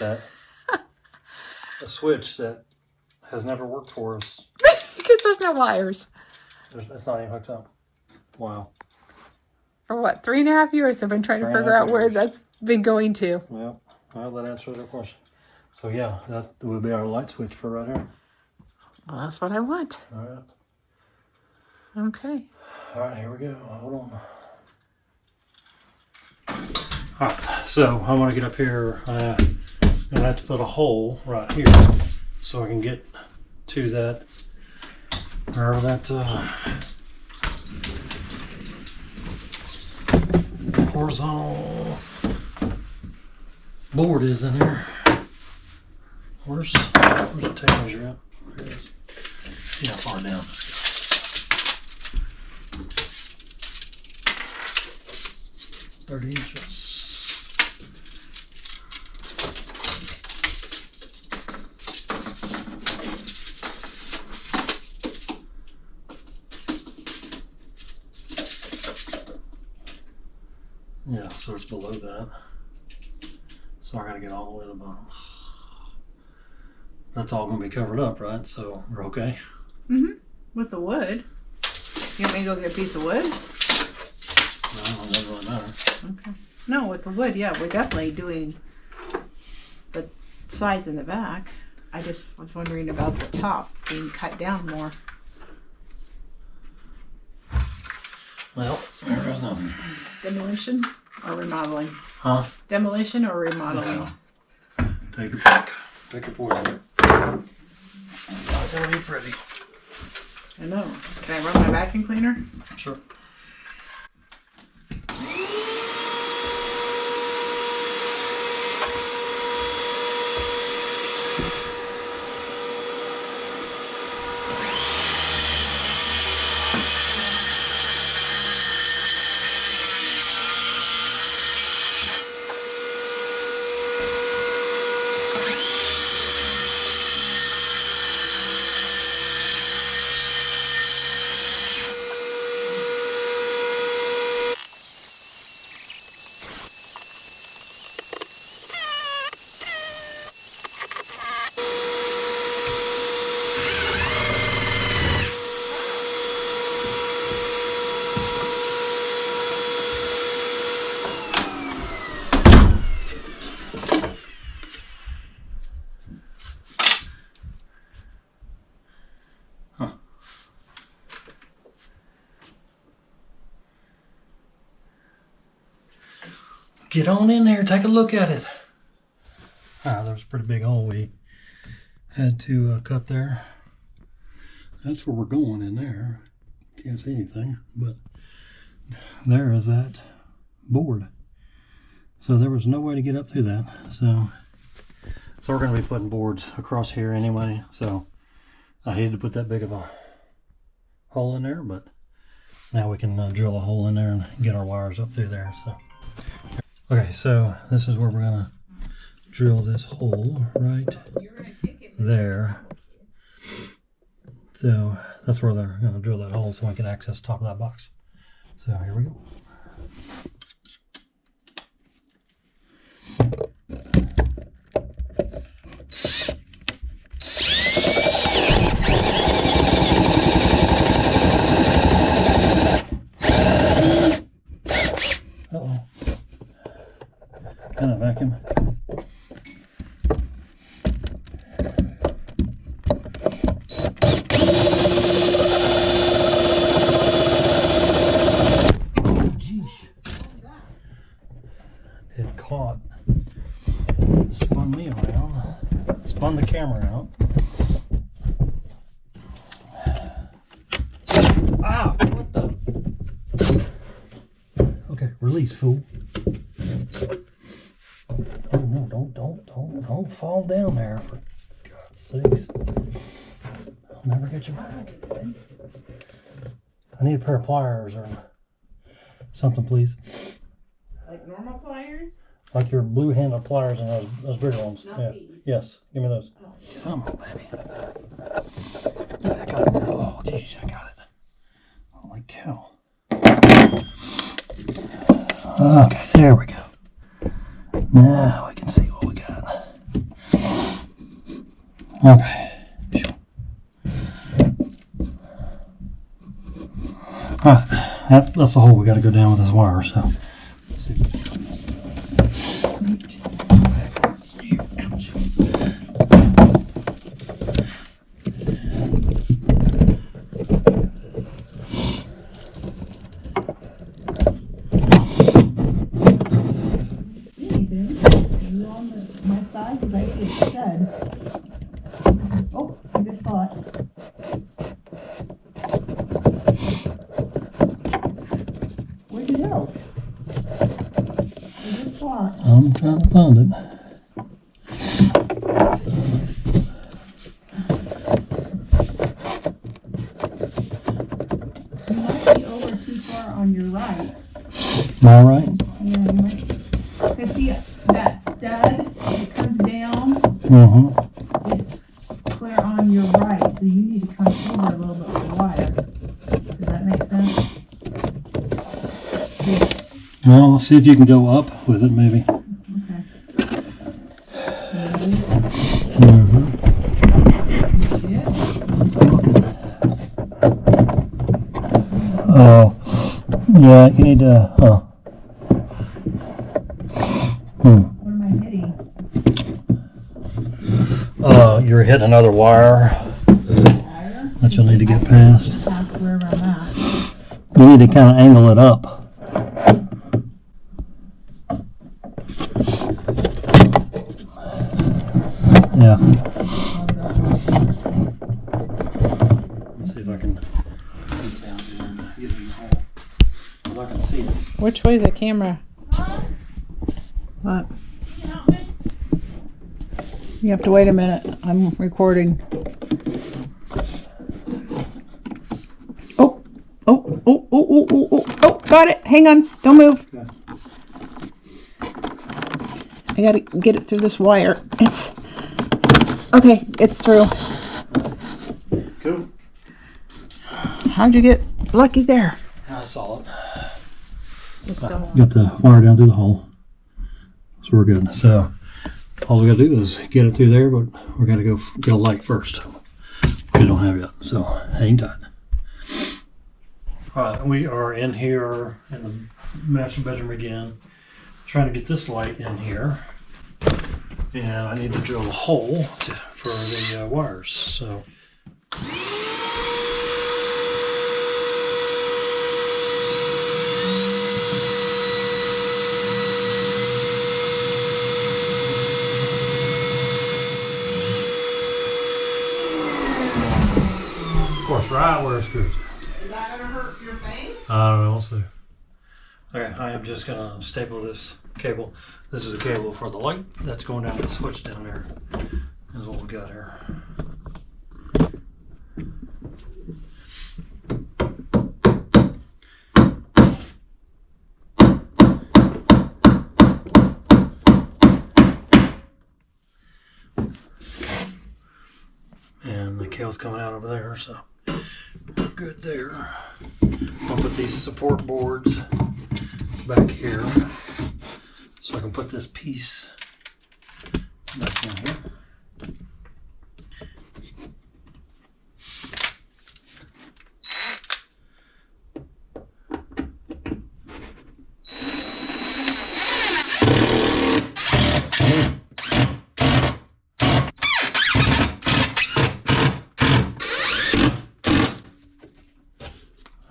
with that. A switch that has never worked for us. Because there's no wires. It's not even hooked up. Wow. For what, 3.5 years I've been trying to figure out where that's been going to. Well, that answers our question. So yeah, that would be our light switch for right here. Well, that's what I want. All right. Okay. All right, here we go. Hold on. All right, so I'm gonna get up here. I'm gonna have to put a hole right here so I can get to that, wherever that horizontal board is in there. Where's the tape measure at? There it is. See how far down this goes. $30 inches. Yeah, so it's below that. So I gotta get all the way to the bottom. That's all gonna be covered up, right? So we're okay. With the wood. You want me to go get a piece of wood? No, it doesn't really matter. Okay. No, with the wood, yeah, we're definitely doing the sides and the back. I just was wondering about the top being cut down more. Well, there goes nothing. Demolition or remodeling? Huh? Demolition or remodeling? Yeah. Take your pick. Pick your poison. It's not gonna be pretty. I know. Can I run my vacuum cleaner? Sure. Get on in there, take a look at it. Ah, there was a pretty big hole we had to cut there. That's where we're going in there. Can't see anything, but there is that board. So there was no way to get up through that. So we're going to be putting boards across here anyway. So I hated to put that big of a hole in there, but now we can drill a hole in there and get our wires up through there. So. Okay, so this is where we're gonna drill this hole right there. So that's where they're gonna drill that hole so we can access the top of that box. So here we go. Uh-oh. Kind of vacuum. Geesh. It caught. Spun me around. Spun the camera out. Ah! What the? Okay, release, fool. Oh no, don't fall down there, for God's sakes. I'll never get you back. I need a pair of pliers or something, please. Like normal pliers? Like your blue handle pliers and those bigger ones. Not Yeah. these. Yes, give me those. Oh. Come on, baby. I got it. Oh, jeez, I got it. Holy cow. Okay, there we go. Now we can see what we got. Okay. Alright, that's the hole we got to go down with this wire, so. Let's see. Oh, I just thought. Where'd you go? I just thought. I'm trying to find it. You might be over too far on your right. Am I right? Yeah, you might. Cause see, that stud, it comes down, Mm-hmm. it's clear on your right, so you need to come over a little bit with the wire. Does that make sense? Well, let's see if you can go up with it, maybe. Okay. Mm-hmm. Oh, yeah, you need to, What am I hitting? You're hitting another wire Wire? that you'll need to get past. Past wherever I'm at. You need to kind of angle it up. Yeah. Let's see if I can get down here and get in the hole. If I can see it. Which way is the camera? What? You have to wait a minute. I'm recording. Oh, oh, oh, oh, oh, oh, oh, oh, got it. Hang on. Don't move. Okay. I gotta get it through this wire. It's okay. It's through. Cool. How'd you get lucky there? I saw it. It's still Got the wire down through the hole. So we're good. So all we gotta do is get it through there, but we gotta go get a light first. We don't have yet. So hang tight. Alright, we are in here in the master bedroom again, trying to get this light in here. And I need to drill a hole for the wires. So of course, right where it screws. Is that gonna hurt your thing? I don't know, we'll see. Okay, I am just gonna staple this cable. This is the cable for the light that's going down the switch down there. Is what we got here. And the cable's coming out over there, so we're good there. I'll put these support boards back here so I can put this piece back in here.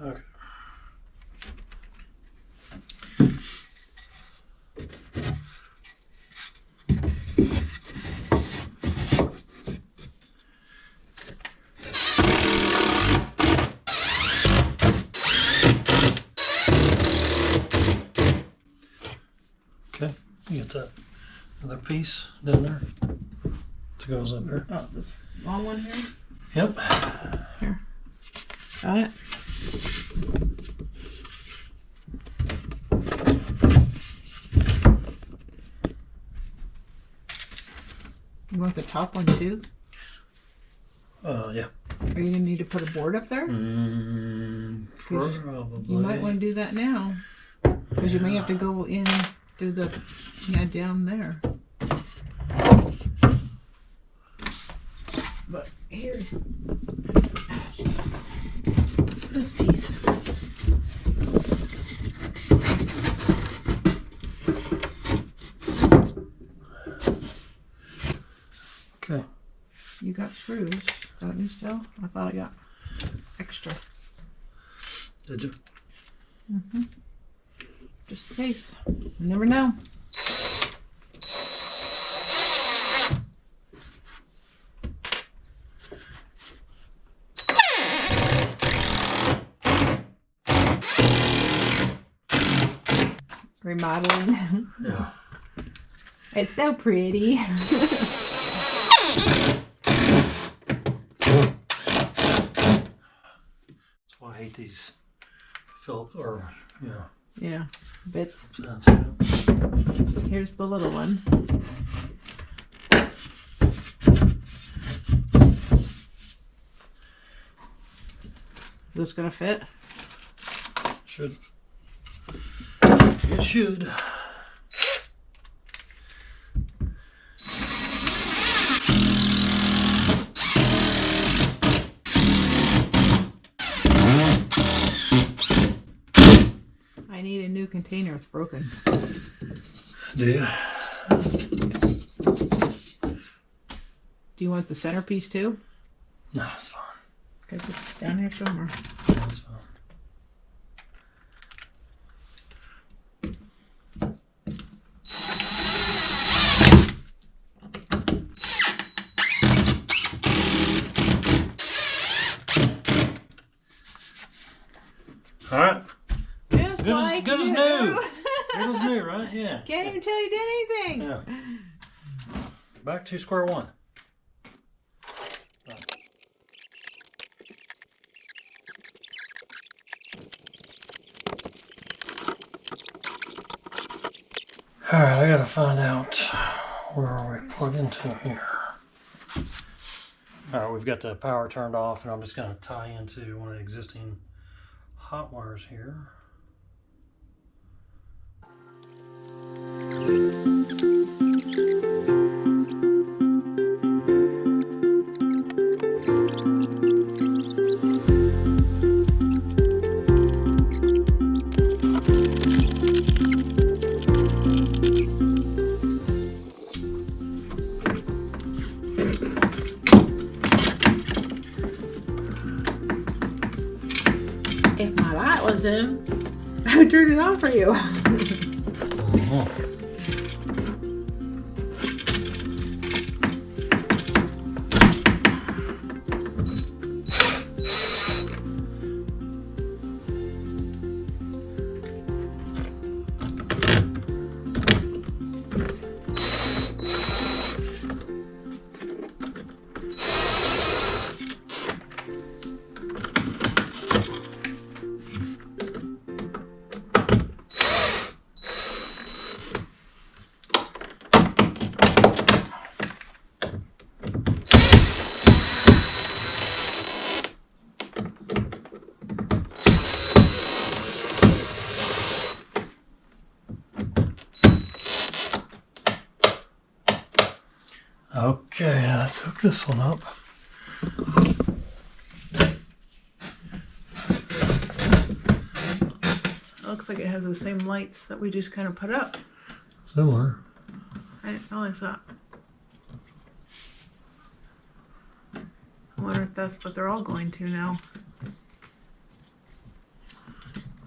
Okay. Okay, you get that other piece down there. It goes up there. Oh, this long one here? Yep. Here. Got it? You want the top one too? Yeah. Are you gonna need to put a board up there? Probably. You might want to do that now. Because you may have to go in through the, yeah, down there. Here's this piece. Okay. You got screws, don't you still? I thought I got extra. Did you? Mm-hmm. Just in case. You never know. Remodeling. Yeah. It's so pretty. That's why I hate these felt or Yeah, bits. sense. Here's the little one. Is this gonna fit? Should. It should. I need a new container. It's broken. Do you? Do you want the centerpiece too? No, it's fine. Okay, put it down here somewhere. It's fine. All right. Just Good like as good as you. new. Good as new, right? Yeah. Can't even tell you did anything. Yeah. Back to square one. All right, I gotta find out where we plug into here. All right, we've got the power turned off, and I'm just gonna tie into one of the existing hot wires here. If my light was in, I would turn it on for you. Okay, I took this one up. It looks like it has the same lights that we just kind of put up. Similar. I didn't realize that. I wonder if that's what they're all going to now.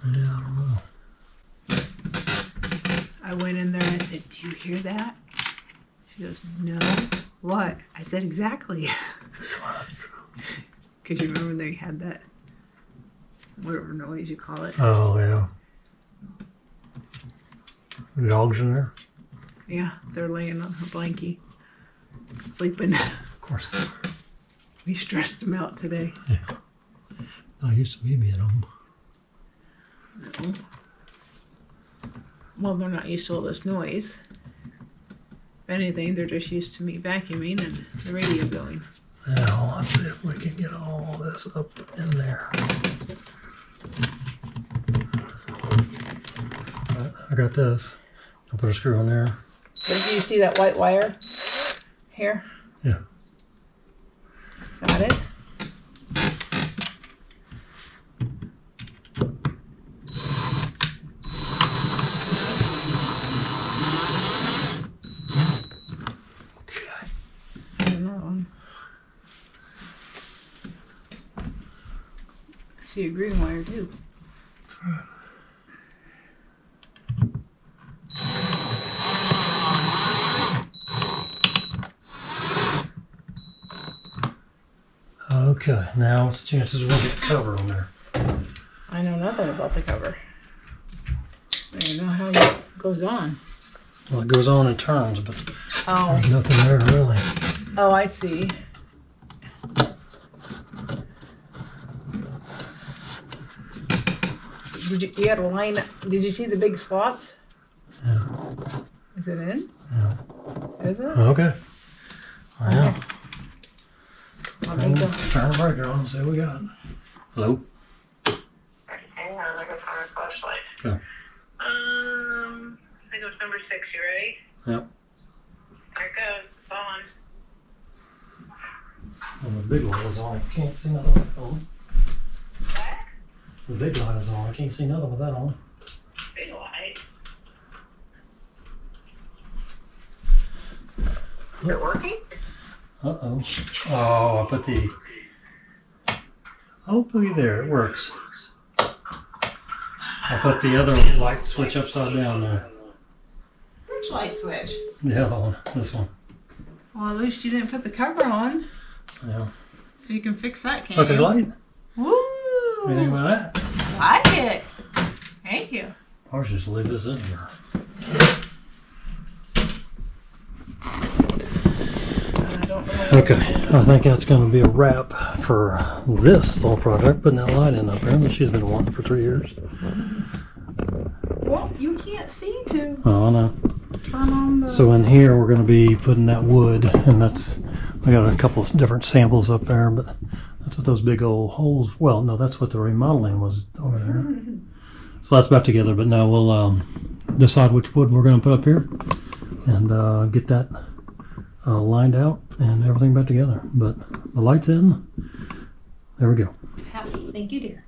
Yeah, I don't know. I went in there and I said, "Do you hear that?" She goes, "No." What? I said, "Exactly." Because you remember they had that, whatever noise you call it. Oh, yeah. The dog's in there? Yeah, they're laying on her blankie, sleeping. Of course. We stressed them out today. Yeah. I used to be being home. No. Well, they're not used to all this noise. If anything, they're just used to me vacuuming and the radio going. Now, let's see if we can get all this up in there. I got this. I'll put a screw in there. Did you see that white wire here? Yeah. Got it? See a green wire too. Okay, now what's the chances we're gonna get cover on there? I know nothing about the cover. I don't know how it goes on. Well, it goes on in turns, but Oh, there's nothing there really. oh, I see. You got a line? Did you see the big slots? Yeah. Is it in? Yeah. Is it? Okay. Well, I'll make the, turn the breaker on and see what we got. Hello? Hang on, I gotta find my flashlight. Okay. I think it was number 6. You ready? Yep. There it goes. It's on. Well, the big light is on. I can't see nothing with that on. What? The big light is on. I can't see nothing with that on. Big light. Is it working? Uh-oh. Oh, I put the... Oh, looky there. It works. I put the other light switch upside down there. which light switch? The other one. This one. Well, at least you didn't put the cover on, Yeah. so you can fix that, can't Okay, you? light. Woo! What do you think about that? I like it. Thank you. I'll just leave this in here. I don't know. Okay, I think that's going to be a wrap for this little project, putting that light in up there that she's been wanting for 3 years. Well, you can't see to Oh, I know. turn on the... So in here we're going to be putting that wood, and that's, we got a couple of different samples up there, but that's what those big old holes, well, no, that's what the remodeling was over there. So that's about together, but no, we'll decide which wood we're going to put up here and get that lined out and everything back together. But the light's in. There we go. Happy. Thank you, dear.